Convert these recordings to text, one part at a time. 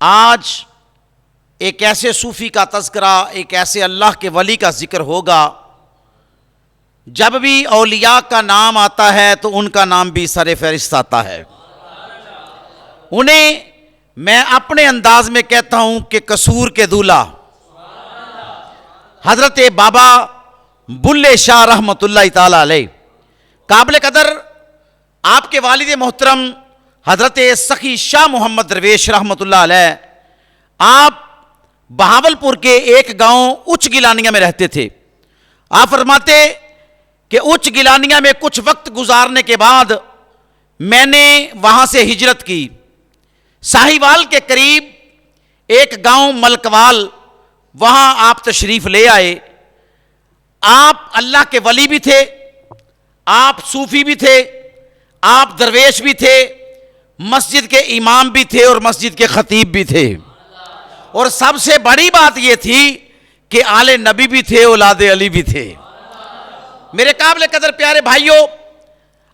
آج ایک ایسے صوفی کا تذکرہ، ایک ایسے اللہ کے ولی کا ذکر ہوگا، جب بھی اولیاء کا نام آتا ہے تو ان کا نام بھی سر فہرست آتا ہے۔ انہیں میں اپنے انداز میں کہتا ہوں کہ قصور کے دولہا حضرت بابا بلے شاہ رحمۃ اللہ تعالی علیہ، قابل قدر آپ کے والد محترم حضرت سخی شاہ محمد درویش رحمۃ اللہ علیہ، آپ بہاولپور کے ایک گاؤں اچ گیلانیہ میں رہتے تھے۔ آپ فرماتے کہ اچ گیلانیہ میں کچھ وقت گزارنے کے بعد میں نے وہاں سے ہجرت کی۔ ساہیوال کے قریب ایک گاؤں ملکوال، وہاں آپ تشریف لے آئے۔ آپ اللہ کے ولی بھی تھے، آپ صوفی بھی تھے، آپ درویش بھی تھے، مسجد کے امام بھی تھے اور مسجد کے خطیب بھی تھے، اور سب سے بڑی بات یہ تھی کہ آل نبی بھی تھے، اولاد علی بھی تھے۔ میرے قابل قدر پیارے بھائیوں،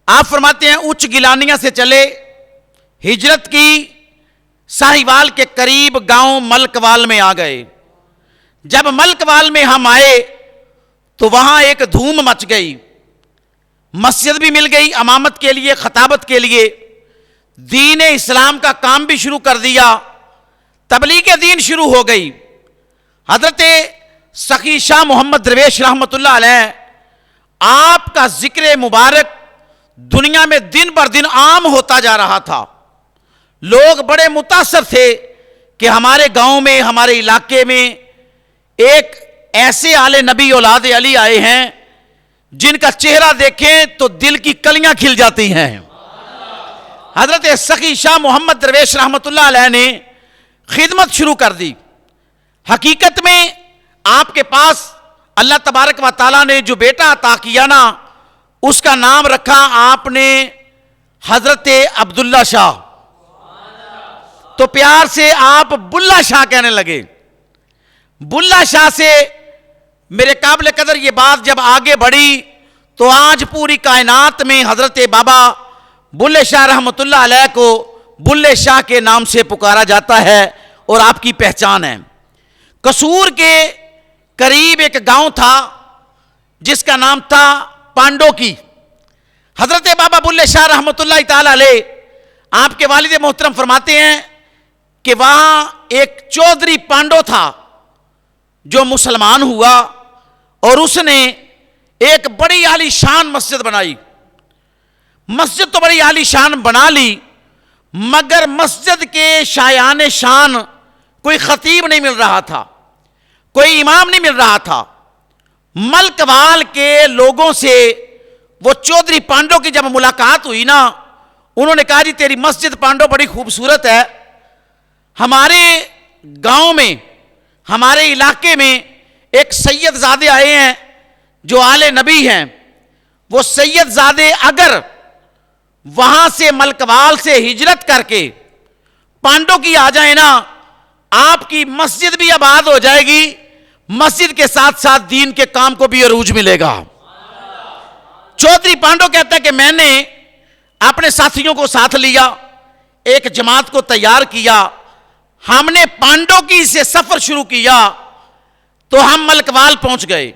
آپ فرماتے ہیں اچ گیلانیہ سے چلے، ہجرت کی، ساہیوال کے قریب گاؤں ملکوال میں آ گئے۔ جب ملکوال میں ہم آئے تو وہاں ایک دھوم مچ گئی، مسجد بھی مل گئی امامت کے لیے، خطابت کے لیے، دین اسلام کا کام بھی شروع کر دیا، تبلیغ دین شروع ہو گئی۔ حضرت سخی شاہ محمد درویش رحمۃ اللہ علیہ، آپ کا ذکر مبارک دنیا میں دن بر دن عام ہوتا جا رہا تھا۔ لوگ بڑے متاثر تھے کہ ہمارے گاؤں میں، ہمارے علاقے میں ایک ایسے آل نبی اولاد علی آئے ہیں جن کا چہرہ دیکھیں تو دل کی کلیاں کھل جاتی ہیں۔ حضرت سخی شاہ محمد درویش رحمۃ اللہ علیہ نے خدمت شروع کر دی۔ حقیقت میں آپ کے پاس اللہ تبارک و تعالیٰ نے جو بیٹا عطا کیا نا، اس کا نام رکھا آپ نے حضرت عبداللہ شاہ، تو پیار سے آپ بلہ شاہ کہنے لگے۔ بلہ شاہ سے میرے قابل قدر یہ بات جب آگے بڑھی تو آج پوری کائنات میں حضرت بابا بلے شاہ رحمۃ اللہ علیہ کو بلے شاہ کے نام سے پکارا جاتا ہے اور آپ کی پہچان ہے۔ قصور کے قریب ایک گاؤں تھا جس کا نام تھا پانڈو کی۔ حضرت بابا بلے شاہ رحمۃ اللہ تعالی علیہ، آپ کے والد محترم فرماتے ہیں کہ وہاں ایک چودھری پانڈو تھا جو مسلمان ہوا، اور اس نے ایک بڑی عالی شان مسجد بنائی۔ مسجد تو بڑی عالی شان بنا لی، مگر مسجد کے شایان شان کوئی خطیب نہیں مل رہا تھا، کوئی امام نہیں مل رہا تھا۔ ملکوال کے لوگوں سے وہ چودھری پانڈو کی جب ملاقات ہوئی نا، انہوں نے کہا جی تیری مسجد پانڈو بڑی خوبصورت ہے، ہمارے گاؤں میں، ہمارے علاقے میں ایک سید زادے آئے ہیں جو آل نبی ہیں، وہ سید زادے اگر وہاں سے ملکوال سے ہجرت کر کے پانڈو کی آ جائیں نا، آپ کی مسجد بھی آباد ہو جائے گی، مسجد کے ساتھ ساتھ دین کے کام کو بھی عروج ملے گا۔ چودھری پانڈو کہتا ہے کہ میں نے اپنے ساتھیوں کو ساتھ لیا، ایک جماعت کو تیار کیا، ہم نے پانڈو کی سے سفر شروع کیا تو ہم ملکوال پہنچ گئے۔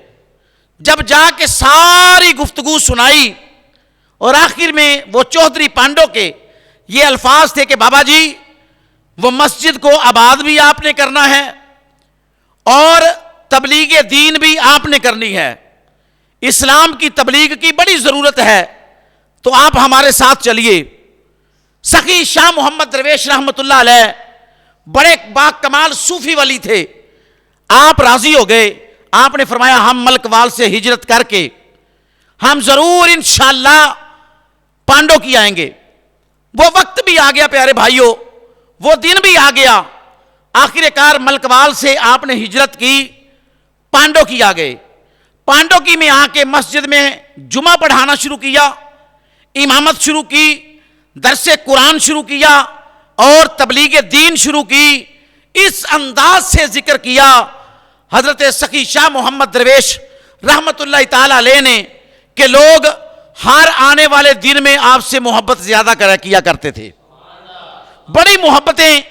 جب جا کے ساری گفتگو سنائی اور آخر میں وہ چودھری پانڈو کے یہ الفاظ تھے کہ بابا جی وہ مسجد کو آباد بھی آپ نے کرنا ہے اور تبلیغ دین بھی آپ نے کرنی ہے، اسلام کی تبلیغ کی بڑی ضرورت ہے، تو آپ ہمارے ساتھ چلیے۔ سخی شاہ محمد درویش رحمۃ اللہ علیہ بڑے با کمال صوفی ولی تھے، آپ راضی ہو گئے۔ آپ نے فرمایا ہم ملکوال سے ہجرت کر کے ہم ضرور انشاءاللہ پانڈو کی آئیں گے۔ وہ وقت بھی آ گیا پیارے بھائیوں، وہ دن بھی آ گیا۔ آخر کار ملکوال سے آپ نے ہجرت کی، پانڈو کی آ گئے۔ پانڈو کی میں آ کے مسجد میں جمعہ پڑھانا شروع کیا، امامت شروع کی، درس قرآن شروع کیا اور تبلیغ دین شروع کی۔ اس انداز سے ذکر کیا حضرت سخی شاہ محمد درویش رحمت اللہ تعالی علیہ نے کہ لوگ ہر آنے والے دن میں آپ سے محبت زیادہ کیا کرتے تھے، بڑی محبتیں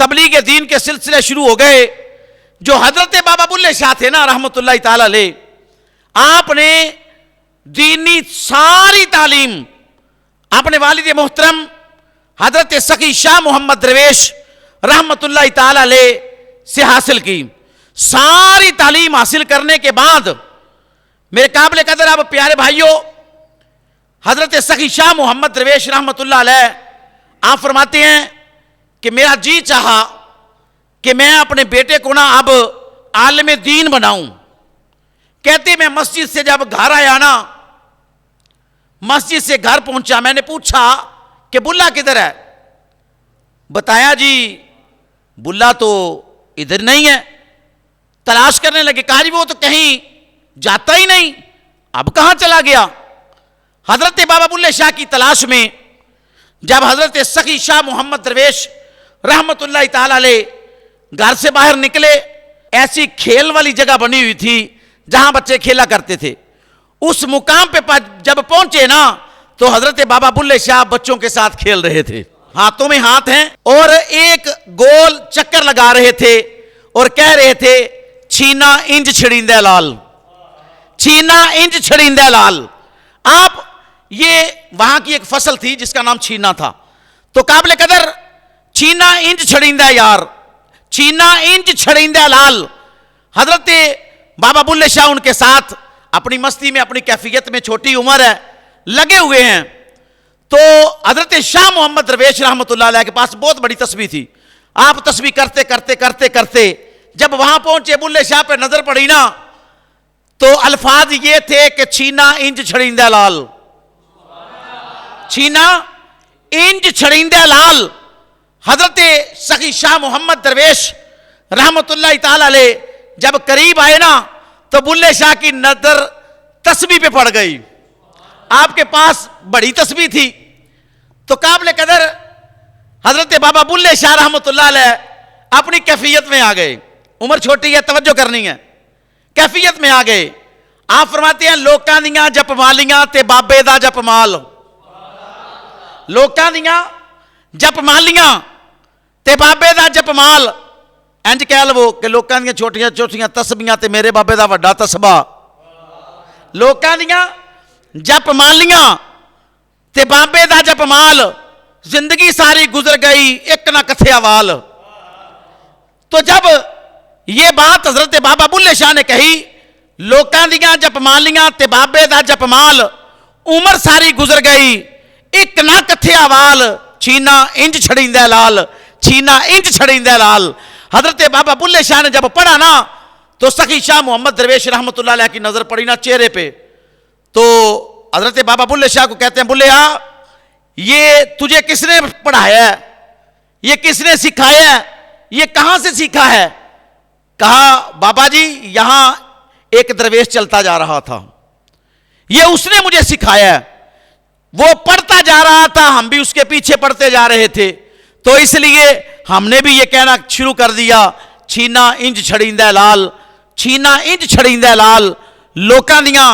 تبلیغ دین کے سلسلے شروع ہو گئے. جو حضرت بابا بلے شاہ تھے نا رحمۃ اللہ تعالی علیہ، آپ نے دینی ساری تعلیم اپنے والد محترم حضرت سخی شاہ محمد درویش رحمۃ اللہ تعالی علیہ سے حاصل کی. ساری تعلیم حاصل کرنے کے بعد میرے قابل قدر اب پیارے بھائیوں، حضرت سخی شاہ محمد درویش رحمۃ اللہ علیہ آپ فرماتے ہیں کہ میرا جی چاہا کہ میں اپنے بیٹے کو نا اب عالم دین بناؤں. کہتے میں مسجد سے جب گھر آیا نا، مسجد سے گھر پہنچا، میں نے پوچھا کہ بلا کدھر ہے؟ بتایا جی بلا تو ادھر نہیں ہے. تلاش کرنے لگے، کہا جی وہ تو کہیں جاتا ہی نہیں، اب کہاں چلا گیا؟ حضرت بابا بلے شاہ کی تلاش میں جب حضرت سخی شاہ محمد درویش رحمت اللہ تعالی علیہ گھر سے باہر نکلے، ایسی کھیل والی جگہ بنی ہوئی تھی جہاں بچے کھیلا کرتے تھے. اس مقام پہ جب پہنچے نا تو حضرت بابا بلے شاہ بچوں کے ساتھ کھیل رہے تھے، ہاتھوں میں ہاتھ ہیں اور ایک گول چکر لگا رہے تھے اور کہہ رہے تھے چھینا انج چھڑیندے لال، چھینا انج چھڑیندے لال. آپ یہ وہاں کی ایک فصل تھی جس کا نام چھینا تھا. تو قابل قدر چھینا انج چھڑیندے یار، چھینا انج چھڑیندے لال. حضرت بابا بلے شاہ ان کے ساتھ اپنی مستی میں، اپنی کیفیت میں، چھوٹی عمر ہے، لگے ہوئے ہیں. تو حضرت شاہ محمد درویش رحمۃ اللہ علیہ کے پاس بہت بڑی تسبیح تھی. آپ تسبیح کرتے کرتے کرتے کرتے جب وہاں پہنچے، بلے شاہ پہ نظر پڑی نا تو الفاظ یہ تھے کہ چھینا انج چھڑیندے لال، چھینا انج چھڑیندے لال. حضرت سخی شاہ محمد درویش رحمت اللہ تعالی علیہ جب قریب آئے نا تو بلے شاہ کی نظر تسبیح پہ پڑ گئی. آپ کے پاس بڑی تسبیح تھی. تو قابل قدر حضرت بابا بلے شاہ رحمت اللہ علیہ اپنی کیفیت میں آ گئے. عمر چھوٹی ہے، توجہ کرنی ہے. کیفیت میں آ گئے. آپ فرماتے ہیں لوکاں دیاں جپ مالیاں تے بابے دا جپ مال، لوکاں دیاں جپ مالیاں تے بابے دا جپ مال. انج کہہ لو کہ لوکاں دیاں چھوٹیاں چھوٹیاں تسبیحاں تے میرے بابے دا وڈا تسبیح. لوکاں دیاں جپ مالیاں تے بابے دا جپ مال، زندگی ساری گزر گئی ایک نہ کتھیا وال. تو جب یہ بات حضرت بابا بلے شاہ نے کہی، لوکاں دیاں جپ مالیاں تے بابے دا جپ مال، عمر ساری گزر گئی ایک نہ کتھیا وال، چھینا انج چھڑیندے لال، چھینا انج چھڑیندے لال. حضرت بابا بلے شاہ نے جب پڑھا نا تو سخی شاہ محمد درویش رحمت اللہ علیہ کی نظر پڑی نا چہرے پہ. تو حضرت بابا بلے شاہ کو کہتے ہیں بلے یہ تجھے کس نے پڑھایا ہے، یہ کس نے سکھایا ہے، یہ کہاں سے سیکھا ہے؟ کہا بابا جی یہاں ایک درویش چلتا جا رہا تھا، یہ اس نے مجھے سکھایا ہے. وہ پڑھتا جا رہا تھا، ہم بھی اس کے پیچھے پڑھتے جا رہے تھے، تو اس لیے ہم نے بھی یہ کہنا شروع کر دیا چھینا انج چھڑیندے لال، چھینا انج چھڑیندے لال. لوکاں دیاں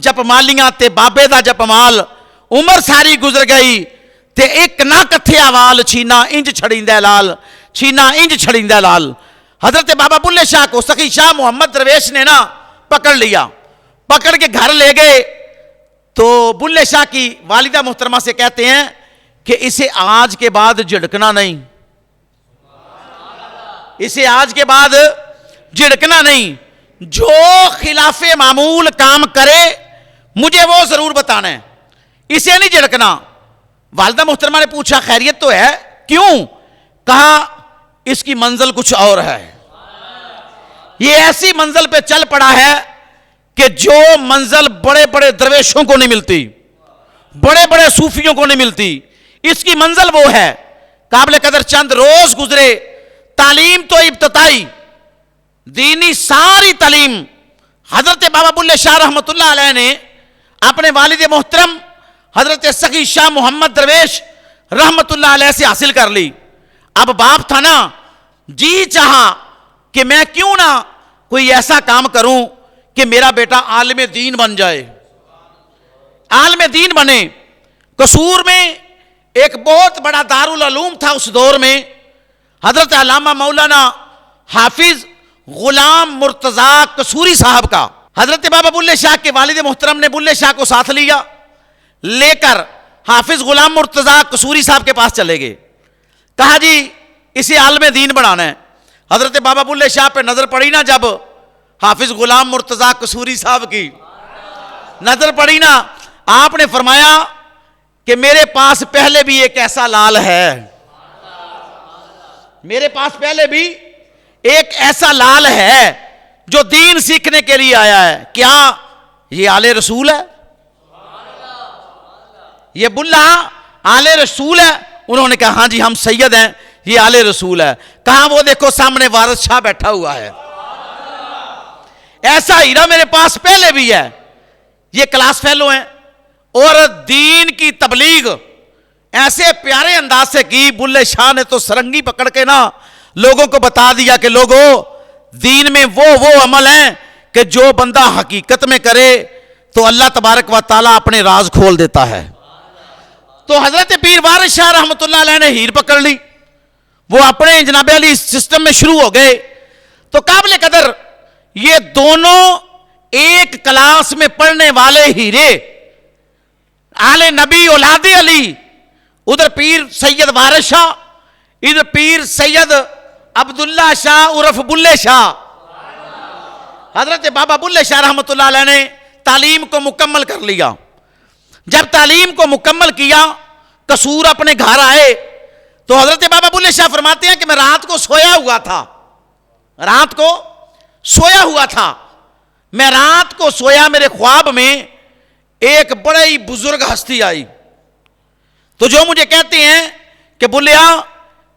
جپ مالیاں تے بابے دا جپ مال، عمر ساری گزر گئی تے ایک نہ کتھیا وال، چھینا انج چھڑیندے لال، چھینا انج چھڑیندے لال. حضرت بابا بلے شاہ کو سخی شاہ محمد درویش نے نا پکڑ لیا، پکڑ کے گھر لے گئے. تو بلے شاہ کی والدہ محترمہ سے کہتے ہیں کہ اسے آج کے بعد جھڑکنا نہیں، اسے آج کے بعد جھڑکنا نہیں، جو خلاف معمول کام کرے مجھے وہ ضرور بتانا ہے، اسے نہیں جھڑکنا. والدہ محترمہ نے پوچھا خیریت تو ہے؟ کیوں؟ کہا اس کی منزل کچھ اور ہے، یہ ایسی منزل پہ چل پڑا ہے کہ جو منزل بڑے بڑے درویشوں کو نہیں ملتی، بڑے بڑے صوفیوں کو نہیں ملتی، اس کی منزل وہ ہے. قابل قدر چند روز گزرے، تعلیم تو ابتدائی دینی ساری تعلیم حضرت بابا بلے شاہ رحمت اللہ علیہ نے اپنے والد محترم حضرت سخی شاہ محمد درویش رحمت اللہ علیہ سے حاصل کر لی. اب باپ تھا نا، جی چاہا کہ میں کیوں نہ کوئی ایسا کام کروں کہ میرا بیٹا عالم دین بن جائے، عالم دین بنے. قصور میں ایک بہت بڑا دارالعلوم تھا اس دور میں. حضرت علامہ مولانا حافظ غلام مرتضیٰ قصوری صاحب کا حضرت بابا بلے شاہ کے والد محترم نے بلے شاہ کو ساتھ لیا، لے کر حافظ غلام مرتضیٰ قصوری صاحب کے پاس چلے گئے. کہا جی اسے عالم دین بنانا ہے. حضرت بابا بلے شاہ پہ نظر پڑی نا، جب حافظ غلام مرتضیٰ قصوری صاحب کی نظر پڑی نا، آپ نے فرمایا کہ میرے پاس پہلے بھی ایک ایسا لال ہے، میرے پاس پہلے بھی ایک ایسا لال ہے جو دین سیکھنے کے لیے آیا ہے. کیا یہ آل رسول ہے؟ یہ بلہ آل رسول ہے؟ انہوں نے کہا ہاں جی ہم سید ہیں، یہ آل رسول ہے. کہاں وہ دیکھو سامنے وارث شاہ بیٹھا ہوا ہے، ایسا ہیرا میرے پاس پہلے بھی ہے. یہ کلاس فیلو ہیں اور دین کی تبلیغ ایسے پیارے انداز سے کی. بلے شاہ نے تو سرنگی پکڑ کے نا لوگوں کو بتا دیا کہ لوگوں دین میں وہ عمل ہیں کہ جو بندہ حقیقت میں کرے تو اللہ تبارک و تعالیٰ اپنے راز کھول دیتا ہے. تو حضرت پیر وارث شاہ رحمۃ اللہ علیہ نے ہیر پکڑ لی، وہ اپنے جناب علی سسٹم میں شروع ہو گئے. تو قابل قدر یہ دونوں ایک کلاس میں پڑھنے والے ہیرے، آل نبی اولاد علی، ادھر پیر سید وارث شاہ، ادھر پیر سید عبداللہ شاہ عرف بلے شاہ. حضرت بابا بلے شاہ رحمۃ اللہ علیہ نے تعلیم کو مکمل کر لیا. جب تعلیم کو مکمل کیا، قصور اپنے گھر آئے تو حضرت بابا بلے شاہ فرماتے ہیں کہ میں رات کو سویا ہوا تھا، میں رات کو سویا، میرے خواب میں ایک بڑی بزرگ ہستی آئی. تو جو مجھے کہتے ہیں کہ بلیا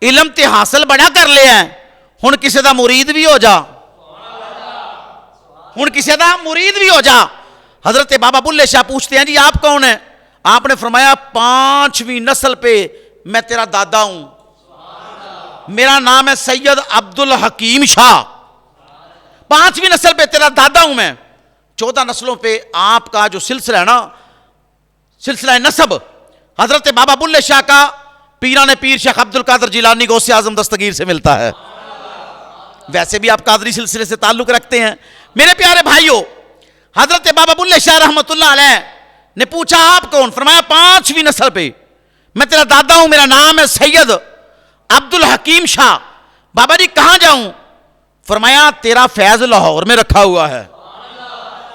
علم تے حاصل بڑا کر لیا ہے، ہن کسی دا مرید بھی ہو جا. حضرت بابا بلے شاہ پوچھتے ہیں جی آپ کون ہیں؟ آپ نے فرمایا 5ویں نسل پہ میں تیرا دادا ہوں، میرا نام ہے سید عبد الحکیم شاہ. 5ویں نسل پہ تیرا دادا ہوں میں. 14 نسلوں پہ آپ کا جو سلسلہ ہے نا، سلسلہ نسب حضرت بابا بلے شاہ کا پیران پیر شیخ عبد القادر جیلانی غوث اعظم دستگیر سے ملتا ہے. ویسے بھی آپ قادری سلسلے سے تعلق رکھتے ہیں. میرے پیارے بھائیوں، حضرت بابا بلے شاہ رحمۃ اللہ علیہ نے پوچھا آپ کون؟ فرمایا 5ویں نسل پہ میں تیرا دادا ہوں، میرا نام ہے سید عبد الحکیم شاہ. بابا جی کہاں جاؤں؟ فرمایا تیرا فیض لاہور میں رکھا ہوا ہے،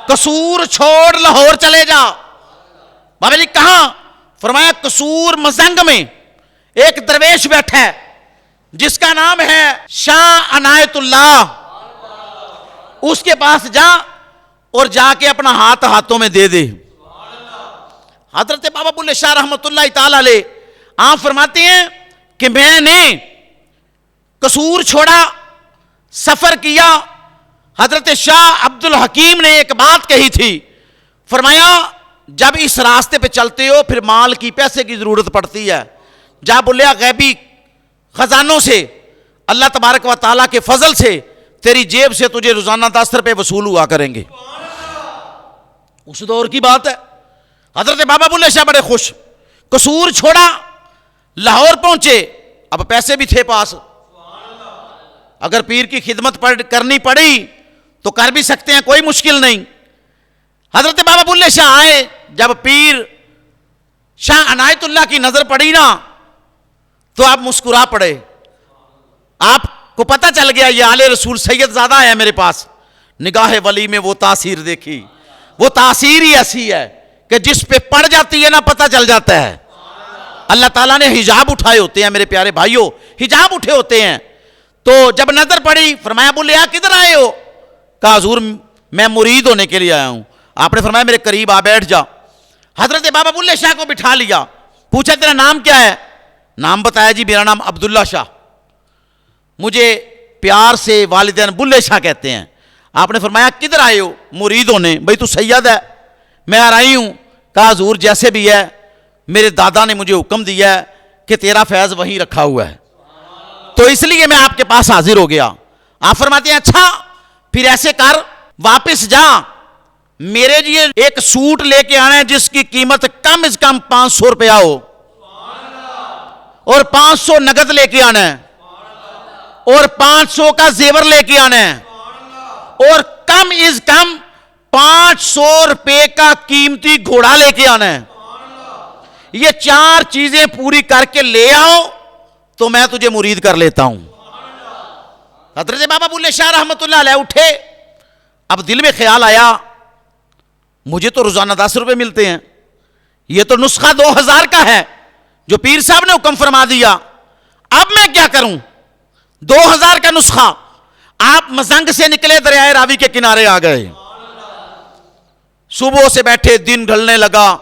قصور چھوڑ لاہور چلے جا. بابا جی کہاں؟ فرمایا قصور مزنگ میں ایک درویش بیٹھا ہے جس کا نام ہے شاہ عنایت اللہ، اس کے پاس جا اور جا کے اپنا ہاتھوں میں دے دے. حضرت بابا بلے شاہ رحمۃ اللہ تعالی علیہ آپ فرماتے ہیں کہ میں نے قصور چھوڑا، سفر کیا. حضرت شاہ عبد الحکیم نے ایک بات کہی تھی، فرمایا جب اس راستے پہ چلتے ہو پھر مال کی پیسے کی ضرورت پڑتی ہے، جا بولیا غیبی خزانوں سے اللہ تبارک و تعالیٰ کے فضل سے تیری جیب سے تجھے روزانہ 10 روپے وصول ہوا کریں گے. اس دور کی بات ہے. حضرت بابا بلے شاہ بڑے خوش، قصور چھوڑا، لاہور پہنچے. اب پیسے بھی تھے پاس، اگر پیر کی خدمت کرنی پڑی تو کر بھی سکتے ہیں، کوئی مشکل نہیں. حضرت بابا بلے شاہ آئے، جب پیر شاہ عنایت اللہ کی نظر پڑی نا تو آپ مسکرا پڑے. آپ کو پتہ چل گیا یہ آل رسول سید زادہ ہے میرے پاس. نگاہ ولی میں وہ تاثیر دیکھی، وہ تاثیر ہی ایسی ہے کہ جس پہ پڑ جاتی ہے نا پتہ چل جاتا ہے. اللہ تعالیٰ نے حجاب اٹھائے ہوتے ہیں میرے پیارے بھائیوں، حجاب اٹھے ہوتے ہیں. تو جب نظر پڑی فرمایا بولے کدھر آئے ہو؟ کہا حضور میں مرید ہونے کے لیے آیا ہوں. آپ نے فرمایا میرے قریب آ بیٹھ جا. حضرت بابا بلے شاہ کو بٹھا لیا، پوچھا تیرا نام کیا ہے؟ نام بتایا جی میرا نام عبداللہ شاہ، مجھے پیار سے والدین بلے شاہ کہتے ہیں. آپ نے فرمایا کدھر آئے ہو؟ مرید ہونے. بھئی تو سید ہے، میں آ رہی ہوں. کہا حضور جیسے بھی ہے میرے دادا نے مجھے حکم دیا ہے کہ تیرا فیض وہیں رکھا ہوا ہے تو اس لیے میں آپ کے پاس حاضر ہو گیا. آپ فرماتے ہیں اچھا پھر ایسے کر واپس جا، میرے لیے ایک سوٹ لے کے آنا ہے جس کی قیمت کم از کم 500 روپیہ ہو اور 500 نقد لے کے آنا ہے. اور 500 کا زیور لے کے آنا ہے, اور کم از کم 500 روپے کا قیمتی گھوڑا لے کے آنا ہے. یہ 4 چیزیں پوری کر کے لے آؤ تو میں تجھے مرید کر لیتا ہوں. حضرت بابا بلے شاہ رحمت اللہ علیہ اٹھے. اب دل میں خیال آیا مجھے تو روزانہ 10 روپے ملتے ہیں, یہ تو نسخہ 2000 کا ہے جو پیر صاحب نے حکم فرما دیا, اب میں کیا کروں؟ 2000 کا نسخہ. آپ مزنگ سے نکلے, دریائے راوی کے کنارے آ گئے. صبح سے بیٹھے, دن ڈھلنے لگا,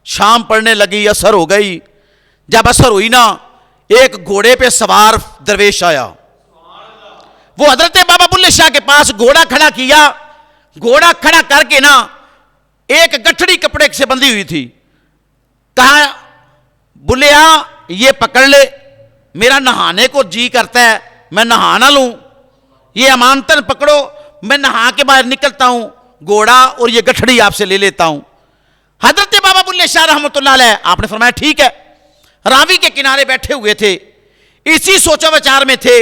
شام پڑنے لگی, عصر ہو گئی. جب عصر ہوئی نا, ایک گھوڑے پہ سوار درویش آیا. وہ حضرت بابا بلے شاہ کے پاس گھوڑا کھڑا کیا. گھوڑا کھڑا کر کے نا ایک گٹھڑی کپڑے سے بندھی ہوئی تھی. کہا بلیا یہ پکڑ لے, میرا نہانے کو جی کرتا ہے, میں نہا نہ لوں, یہ امانتن پکڑو, میں نہا کے باہر نکلتا ہوں, گھوڑا اور یہ گٹھڑی آپ سے لے لیتا ہوں. حضرت بابا بلے شاہ رحمت اللہ علیہ آپ نے فرمایا ٹھیک ہے. راوی کے کنارے بیٹھے ہوئے تھے, اسی سوچا وچار میں تھے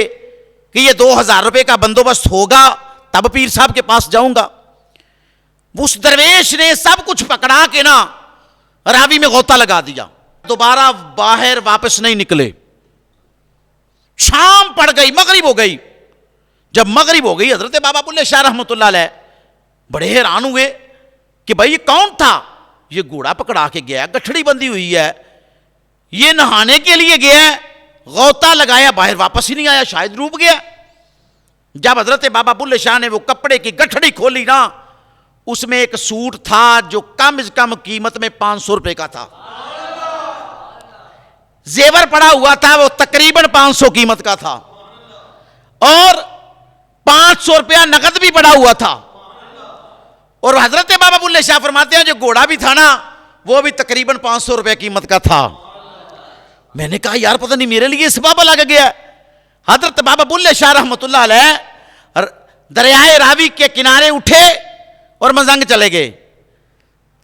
کہ یہ 2000 روپے کا بندوبست ہوگا تب پیر صاحب کے پاس جاؤں گا. اس درویش نے سب کچھ پکڑا کے نا راوی میں غوطہ لگا دیا, دوبارہ باہر واپس نہیں نکلے. شام پڑ گئی, مغرب ہو گئی. جب مغرب ہو گئی حضرت بابا بلے شاہ رحمت اللہ علیہ بڑے حیران ہوئے کہ بھائی یہ کون تھا؟ یہ گھوڑا پکڑا کے گیا, گٹھڑی بندھی ہوئی ہے, یہ نہانے کے لیے گیا, غوطہ لگایا, باہر واپس ہی نہیں آیا, شاید ڈوب گیا. جب حضرت بابا بلے شاہ نے وہ کپڑے کی گٹھڑی کھولی نا, اس میں ایک سوٹ تھا جو کم از کم قیمت میں 500 روپے کا تھا. زیور پڑا ہوا تھا وہ تقریباً 500 قیمت کا تھا, اور 500 روپیہ نقد بھی پڑا ہوا تھا. اور حضرت بابا بلے شاہ فرماتے ہیں جو گھوڑا بھی تھا نا وہ بھی تقریباً 500 روپے قیمت کا تھا. میں نے کہا یار پتہ نہیں میرے لیے سبب لگ گیا. حضرت بابا بلے شاہ رحمت اللہ علیہ دریائے راوی کے کنارے اٹھے اور مزنگ چلے گئے.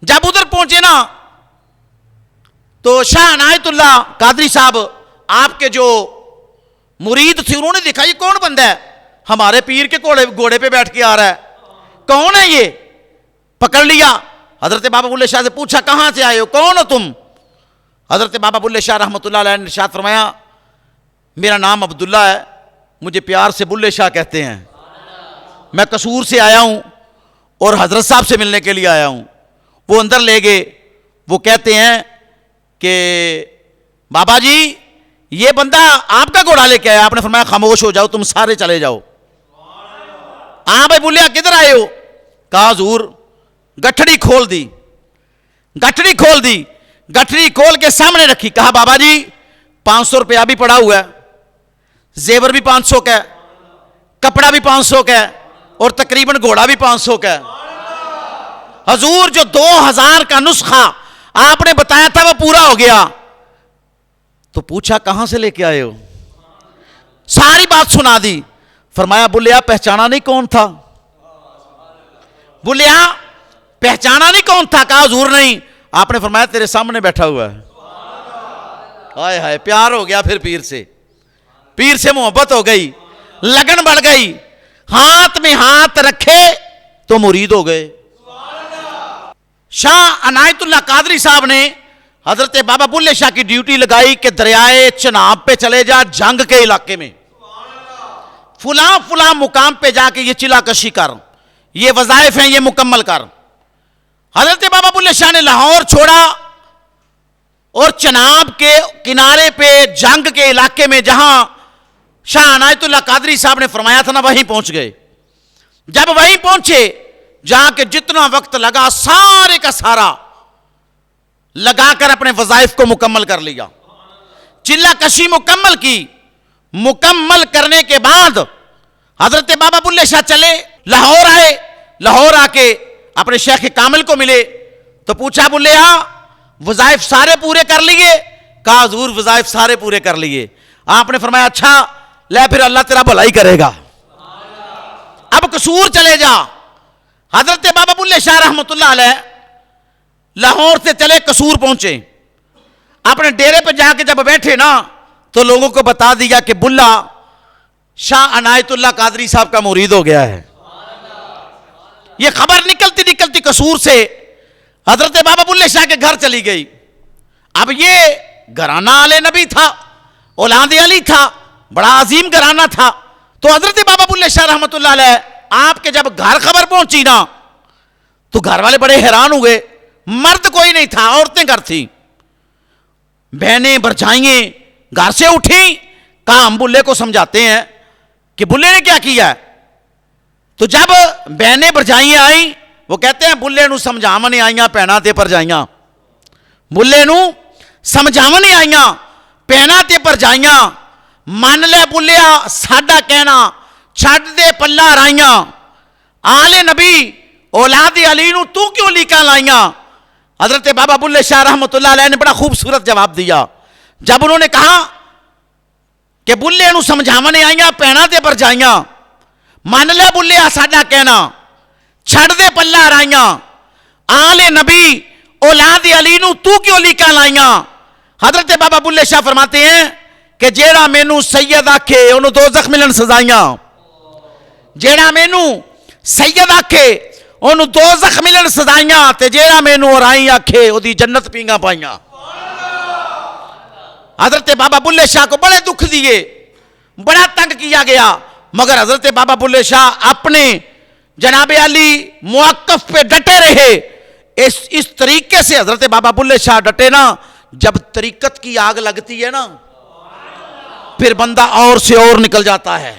جب ادھر پہنچے نا تو شاہ عنایت اللہ قادری صاحب آپ کے جو مرید تھے انہوں نے دیکھا یہ کون بندہ ہے, ہمارے پیر کے گھوڑے پہ بیٹھ کے آ رہا ہے, کون ہے یہ؟ پکڑ لیا. حضرت بابا بلے شاہ سے پوچھا کہاں سے آئے ہو, کون ہو تم؟ حضرت بابا بلے شاہ رحمت اللہ علیہ نے ارشاد فرمایا میرا نام عبداللہ ہے, مجھے پیار سے بلے شاہ کہتے ہیں, میں قصور سے آیا ہوں اور حضرت صاحب سے ملنے کے لیے آیا ہوں. وہ اندر لے گئے. وہ کہتے ہیں کہ بابا جی یہ بندہ آپ کا گھوڑا لے کے آیا. آپ نے فرمایا خاموش ہو جاؤ, تم سارے چلے جاؤ. ہاں بھائی بلیا کدھر آئے ہو؟ کہا حضور گٹھڑی کھول دی. گٹھڑی کھول دی, گٹھڑی کھول کے سامنے رکھی. کہا بابا جی 500 روپیہ بھی پڑا ہوا ہے, زیور بھی 500 کا ہے, کپڑا بھی 500 کا ہے, اور تقریباً گھوڑا بھی 500 کا ہے. حضور جو 2000 کا نسخہ آپ نے بتایا تھا وہ پورا ہو گیا. تو پوچھا کہاں سے لے کے آئے ہو؟ ساری بات سنا دی. فرمایا بلیا پہچانا نہیں کون تھا؟ بلیا پہچانا نہیں کون تھا؟ کہا حضور نہیں. آپ نے فرمایا تیرے سامنے بیٹھا ہوا ہے. ہائے ہائے, پیار ہو گیا پھر پیر سے, پیر سے محبت ہو گئی, لگن بڑھ گئی. ہاتھ میں ہاتھ رکھے تو مرید ہو گئے. شاہ عنایت اللہ قادری صاحب نے حضرت بابا بلے شاہ کی ڈیوٹی لگائی کہ دریائے چناب پہ چلے جا, جنگ کے علاقے میں فلاں فلاں مقام پہ جا کے یہ چلا کشی کر, یہ وظائف ہیں یہ مکمل کر. حضرت بابا بلے شاہ نے لاہور چھوڑا اور چناب کے کنارے پہ جنگ کے علاقے میں جہاں شاہ عنایت اللہ قادری صاحب نے فرمایا تھا نا وہیں پہنچ گئے. جب وہیں پہنچے جہاں کے جتنا وقت لگا سارے کا سارا لگا کر اپنے وظائف کو مکمل کر لیا. چلا کشی مکمل کی. مکمل کرنے کے بعد حضرت بابا بلے شاہ چلے لاہور آئے. لاہور آ کے اپنے شیخ کامل کو ملے تو پوچھا بلیا وظائف سارے پورے کر لیے؟ کہا حضور وظائف سارے پورے کر لیے. آپ نے فرمایا اچھا لے پھر اللہ تیرا بھلائی کرے گا, اب قصور چلے جا. حضرت بابا بلے شاہ رحمت اللہ علیہ لاہور سے چلے قصور پہنچے. اپنے ڈیرے پہ جا کے جب بیٹھے نا تو لوگوں کو بتا دیا کہ بلا شاہ عنایت اللہ قادری صاحب کا مرید ہو گیا ہے. یہ خبر نکلتی نکلتی قصور سے حضرت بابا بلے شاہ کے گھر چلی گئی. اب یہ گھرانہ آل نبی تھا, اولاد علی تھا, بڑا عظیم گھرانہ تھا. تو حضرت بابا بلے شاہ رحمۃ اللہ علیہ آپ کے جب گھر خبر پہنچی نا تو گھر والے بڑے حیران ہوئے. مرد کوئی نہیں تھا, عورتیں گھر تھیں. بہنیں بھرجائیں گھر سے اٹھیں, کہا ہم بلے کو سمجھاتے ہیں کہ بلے نے کیا کیا ہے. تو جب بہنیں بھرجائیں آئیں, وہ کہتے ہیں بلے نو سمجھاونے آئیاں پینا تے پر جائیاں. بلے نو سمجھاونے آئیاں پینا تے پر جائیاں. من لے بلیا ساڈا کہنا, چھڈ دے پلا رائیاں. آل نبی اولاد علی نو تو کیوں لیکاں لائیاں. حضرت بابا بلے شاہ رحمۃ اللہ علیہ نے بڑا خوبصورت جواب دیا. جب انہوں نے کہا کہ بلے نو سمجھاونے آئیاں پینا تے پر جائیاں, من لے بلیا ساڈا کہنا, چھڑ دے پلا رائیاں. آل نبی اولاد علی نو تو کیوں لیکاں لائیاں. حضرت بابا بلے شاہ فرماتے ہیں کہ جیڑا مینو سید آکھے انہوں دوزخ ملن سزائیاں. جیڑا مینو سید آکھے انہوں دوزخ ملن سزائیاں, تے جیڑا مینو ارائی آکھے او دی جنت پینگاں پائیاں. حضرت بابا بلے شاہ کو بڑے دکھ دیے, بڑا تنگ کیا گیا, مگر حضرت بابا بلے شاہ اپنے جناب علی موقف پہ ڈٹے رہے. اس طریقے سے حضرت بابا بلے شاہ ڈٹے نا, جب طریقت کی آگ لگتی ہے نا پھر بندہ اور سے اور نکل جاتا ہے.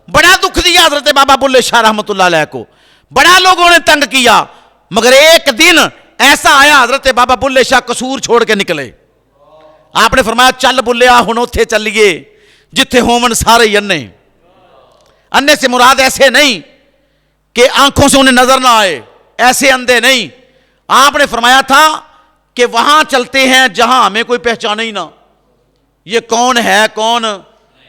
بڑا دکھ دیا حضرت بابا بلے شاہ رحمۃ اللہ علیہ کو, بڑا لوگوں نے تنگ کیا, مگر ایک دن ایسا آیا حضرت بابا بلے شاہ قصور چھوڑ کے نکلے. آپ نے فرمایا چل بلیا ہن اوتھے چلیے جتھے ہومن سارے انے. انے سے مراد ایسے نہیں کہ آنکھوں سے انہیں نظر نہ آئے, ایسے اندھے نہیں. آپ نے فرمایا تھا کہ وہاں چلتے ہیں جہاں ہمیں کوئی پہچانے ہی نہ, یہ کون ہے کون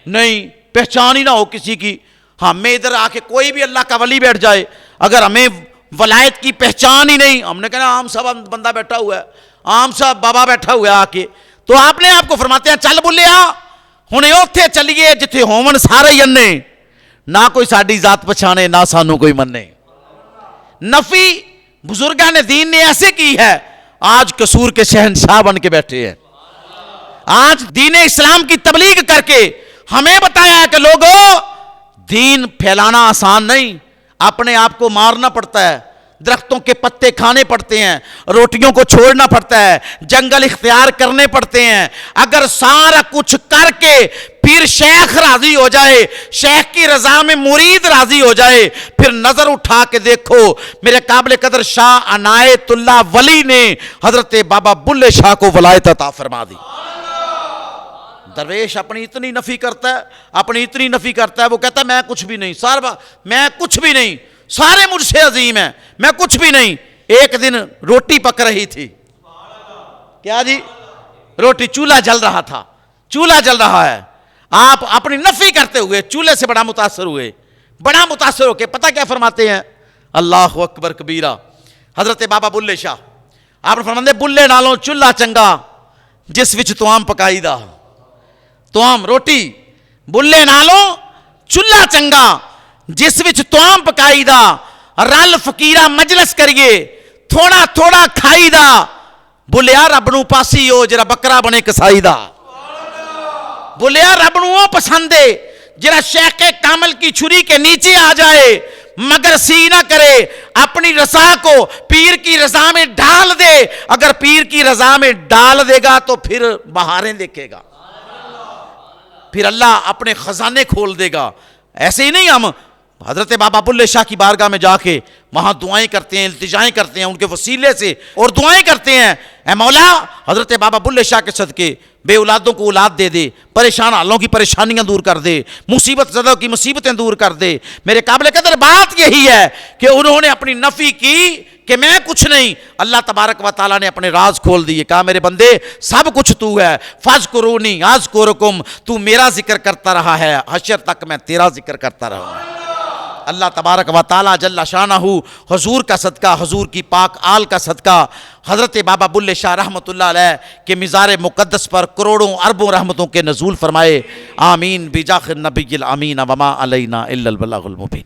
نہیں, پہچان ہی نہ ہو کسی کی. ہمیں ادھر آ کے کوئی بھی اللہ کا ولی بیٹھ جائے, اگر ہمیں ولایت کی پہچان ہی نہیں, ہم نے کہنا عام سا بندہ بیٹھا ہوا ہے, عام سا بابا بیٹھا ہوا ہے آ کے. تو آپ نے آپ کو فرماتے ہیں چل بلیا ہنے اوتھے چلیے جتھے ہومن سارے ہی انے, نہ کوئی ساڈی ذات پچھانے نہ سانو کوئی مننے. نفی بزرگان دین نے ایسے کی ہے, آج قصور کے شہنشاہ بن کے بیٹھے ہیں. آج دین اسلام کی تبلیغ کر کے ہمیں بتایا ہے کہ لوگوں دین پھیلانا آسان نہیں, اپنے آپ کو مارنا پڑتا ہے, درختوں کے پتے کھانے پڑتے ہیں, روٹیوں کو چھوڑنا پڑتا ہے, جنگل اختیار کرنے پڑتے ہیں. اگر سارا کچھ کر کے پھر شیخ راضی ہو جائے, شیخ کی رضا میں مرید راضی ہو جائے, پھر نظر اٹھا کے دیکھو میرے قابل قدر شاہ عنایت اللہ ولی نے حضرت بابا بلے شاہ کو ولایت عطا فرما دی. درویش اپنی اتنی نفی کرتا ہے, اپنی اتنی نفی کرتا ہے, وہ کہتا ہے میں کچھ بھی نہیں, میں کچھ بھی نہیں, سارے مجھ سے عظیم ہیں, میں کچھ بھی نہیں. ایک دن روٹی پک رہی تھی, کیا جی روٹی, چولہا جل رہا تھا, چولہا جل رہا ہے. آپ اپنی نفی کرتے ہوئے چولہے سے بڑا متاثر ہوئے, بڑا متاثر ہو کے پتہ کیا فرماتے ہیں, اللہ اکبر کبیرہ. حضرت بابا بلے شاہ آپ نے فرماتے بلے نالوں چولہا چنگا جس وچ توام پکائی دا. توام روٹی, بلے نالوں چولہا چنگا جس وچ توام پکائی دا, رل فقیرہ مجلس کریے تھوڑا تھوڑا کھائی دا, بلیا رب نو پاسی ہو جرا بکرا بنے کسائی دا. بلیا رب نو پسند ہے جرا شیخ کامل کی چھری کے نیچے آ جائے مگر سی نہ کرے, اپنی رضا کو پیر کی رضا میں ڈال دے. اگر پیر کی رضا میں ڈال دے گا تو پھر بہاریں دیکھے گا, پھر اللہ اپنے خزانے کھول دے گا. ایسے ہی نہیں ہم حضرت بابا بلے شاہ کی بارگاہ میں جا کے وہاں دعائیں کرتے ہیں, التجائیں کرتے ہیں ان کے وسیلے سے, اور دعائیں کرتے ہیں اے مولا حضرت بابا بلے شاہ کے صدقے بے اولادوں کو اولاد دے دے, پریشان حالوں کی پریشانیاں دور کر دے, مصیبت زدوں کی مصیبتیں دور کر دے. میرے قابل قدر بات یہی ہے کہ انہوں نے اپنی نفی کی کہ میں کچھ نہیں, اللہ تبارک و تعالیٰ نے اپنے راز کھول دیے, کہا میرے بندے سب کچھ تو ہے, فاذکرونی اذکرکم, تو میرا ذکر کرتا رہا ہے, حشر تک میں تیرا ذکر کرتا رہا ہوں. اللہ تبارک و تعالی جل شانہ حضور کا صدقہ، حضور کی پاک آل کا صدقہ، حضرت بابا بلے شاہ رحمۃ اللہ علیہ کے مزار مقدس پر کروڑوں اربوں رحمتوں کے نزول فرمائے، آمین بجاہ النبی الامین وما علینا الا البلاغ المبین۔